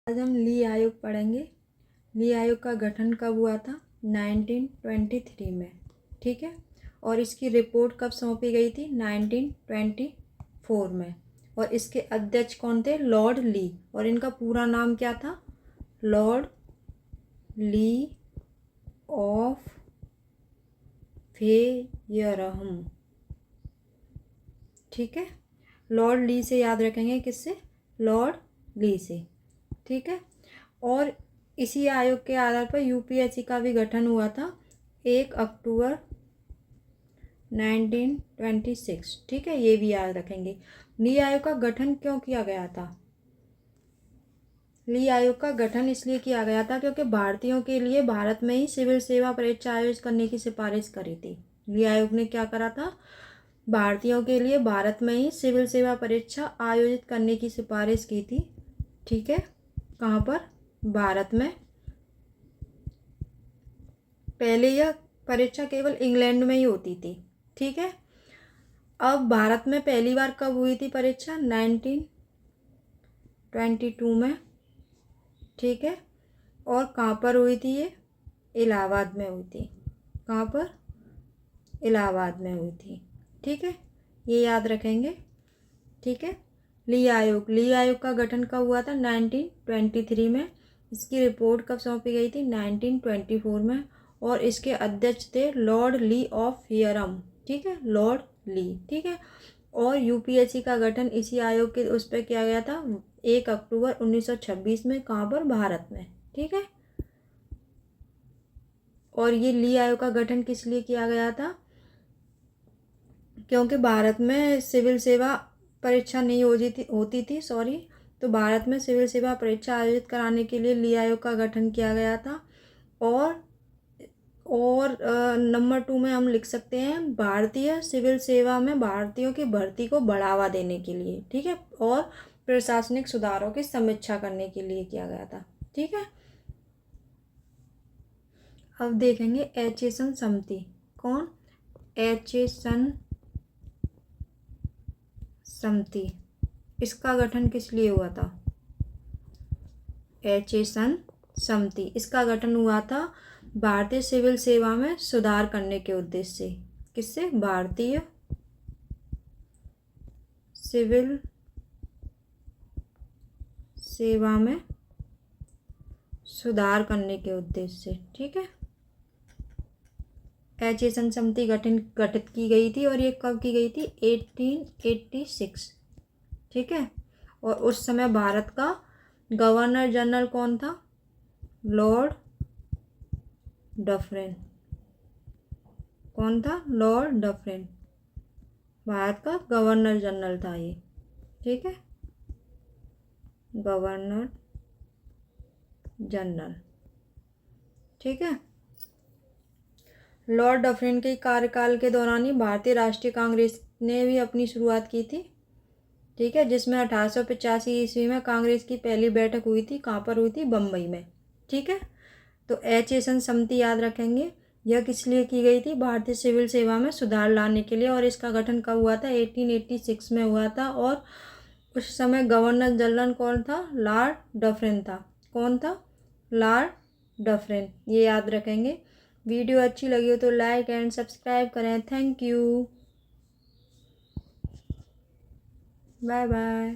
आज हम ली आयोग पढ़ेंगे। ली आयोग का गठन कब हुआ था? 1923 में, ठीक है। और इसकी रिपोर्ट कब सौंपी गई थी? 1924 में। और इसके अध्यक्ष कौन थे? लॉर्ड ली। और इनका पूरा नाम क्या था? लॉर्ड ली ऑफ फेयरहम, ठीक है। लॉर्ड ली से याद रखेंगे, किससे? लॉर्ड ली से, ठीक है। और इसी आयोग के आधार पर यूपीएससी का भी गठन हुआ था 1 अक्टूबर 1926, ठीक है। ये भी याद रखेंगे। ली आयोग का गठन क्यों किया गया था? ली आयोग का गठन इसलिए किया गया था क्योंकि भारतीयों के लिए भारत में ही सिविल सेवा परीक्षा आयोजित करने की सिफारिश करी थी। ली आयोग ने क्या करा था? भारतीयों के लिए भारत में ही सिविल सेवा परीक्षा आयोजित करने की सिफारिश की थी, ठीक है। कहाँ पर? भारत में। पहले यह परीक्षा केवल इंग्लैंड में ही होती थी, ठीक है। अब भारत में पहली बार कब हुई थी परीक्षा? 1922 में, ठीक है। और कहाँ पर हुई थी ये? इलाहाबाद में हुई थी। कहाँ पर? इलाहाबाद में हुई थी, ठीक है। ये याद रखेंगे, ठीक है। ली आयोग का गठन कब हुआ था? 1923 में। इसकी रिपोर्ट कब सौंपी गई थी? 1924 में। और इसके अध्यक्ष थे लॉर्ड ली ऑफ फेयरहम, ठीक है, लॉर्ड ली, ठीक है। और यूपीएससी का गठन इसी आयोग के उस पर किया गया था 1 अक्टूबर 1926 में। कहाँ पर? भारत में, ठीक है। और ये ली आयोग का गठन किस लिए किया गया था? क्योंकि भारत में सिविल सेवा परीक्षा नहीं होती थी, तो भारत में सिविल सेवा परीक्षा आयोजित कराने के लिए ली आयोग का गठन किया गया था। और नंबर 2 में हम लिख सकते हैं भारतीय सिविल सेवा में भारतीयों की भर्ती को बढ़ावा देने के लिए, ठीक है। और प्रशासनिक सुधारों की समीक्षा करने के लिए किया गया था, ठीक है। अब देखेंगे एचेसन समिति। कौन? एचेसन समिति। इसका गठन किस लिए हुआ था? एचेसन समिति, इसका गठन हुआ था भारतीय सिविल सेवा में सुधार करने के उद्देश्य से। किससे? भारतीय सिविल सेवा में सुधार करने के उद्देश्य से, ठीक है। एचेसन समिति गठित की गई थी। और ये कब की गई थी? 1886, ठीक है। और उस समय भारत का गवर्नर जनरल कौन था? Lord Dufferin. कौन था? लॉर्ड डफरिन भारत का गवर्नर जनरल था ये, ठीक है, गवर्नर जनरल, ठीक है। लॉर्ड डफरिन के कार्यकाल के दौरान ही भारतीय राष्ट्रीय कांग्रेस ने भी अपनी शुरुआत की थी, ठीक है, जिसमें 1885 ईस्वी में कांग्रेस की पहली बैठक हुई थी। कहाँ पर हुई थी? बम्बई में, ठीक है। तो एचेसन समिति याद रखेंगे। यह किस लिए की गई थी? भारतीय सिविल सेवा में सुधार लाने के लिए। और इसका गठन कब हुआ था? 1886 में हुआ था। और उस समय गवर्नर जनरल कौन था? लॉर्ड डफरिन था। कौन था? Lord Dufferin. ये याद रखेंगे। वीडियो अच्छी लगी हो तो लाइक एंड सब्सक्राइब करें। Thank you, bye bye.